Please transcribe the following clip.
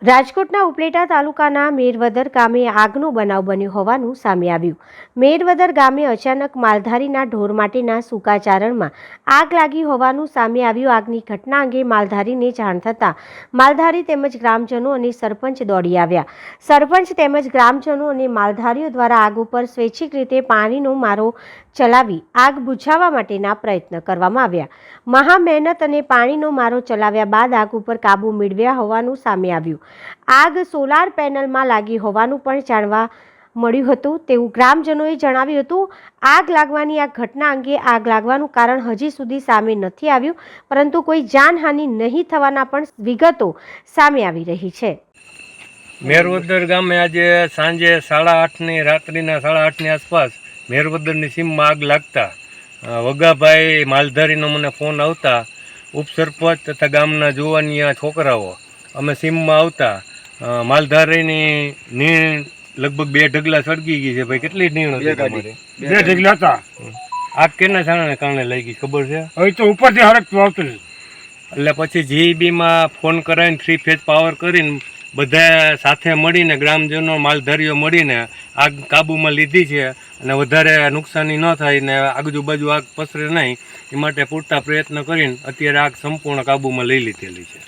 રાજકોટના ઉપલેટા તાલુકાના મેરવદર ગામે આગનો બનાવ બન્યો હોવાનું સામે આવ્યું। મેરવદર ગામે અચાનક માલધારીના ઢોર માટેના સૂકાચારણમાં આગ લાગી હોવાનું સામે આવ્યું। આગની ઘટના અંગે માલધારીને જાણ થતાં માલધારી તેમજ ગ્રામજનો અને સરપંચ દોડી આવ્યા। સરપંચ તેમજ ગ્રામજનો અને માલધારીઓ દ્વારા આગ ઉપર સ્વૈચ્છિક રીતે પાણીનો મારો ચલાવી આગ બુઝાવવા માટેના પ્રયત્ન કરવામાં આવ્યા। મહા મહેનત અને પાણીનો મારો ચલાવ્યા બાદ આગ ઉપર કાબુ મેળવ્યા હોવાનું સામે આવ્યું। આગ સોલાર પેનલમાં લાગી હોવાનું પણ જાણવા મળ્યું હતું તેવું ગ્રામજનોએ જણાવ્યું હતું। આગ લાગવાની આ ઘટના અંગે આગ લાગવાનું કારણ હજી સુધી સામે નથી આવ્યું, પરંતુ કોઈ જાનહાનિ નહીં થવાના પણ વિગતો સામે આવી રહી છે। મેરવદર ગામે આજે સાંજે 8:30 રાત્રિના 8:30 આસપાસ મેરવદરની સીમમાં આગ લાગતા વગાભાઈ માલધારીનો મને ફોન આવતા ઉપસરપંચ તથા ગામના જુવાનિયા છોકરાઓ અમે સીમમાં આવતા માલધારીની નીણ લગભગ 2 ઢગલા સળગી ગઈ છે। ભાઈ કેટલી નીણ હતી તમારી? 2 ઢગલા હતા। આગ કેના કારણે લાગી ખબર છે? હવે તો ઉપરથી હરકતું આવતું એટલે પછી જીઈબીમાં ફોન કરાવીને 3 ફેઝ પાવર કરીને બધા સાથે મળીને ગ્રામજનો માલધારીઓ મળીને આગ કાબૂમાં લીધી છે અને વધારે નુકસાની ન થાય ને આજુબાજુ આગ પસરે નહીં એ માટે પૂરતા પ્રયત્ન કરીને અત્યારે આગ સંપૂર્ણ કાબૂમાં લઈ લીધેલી છે।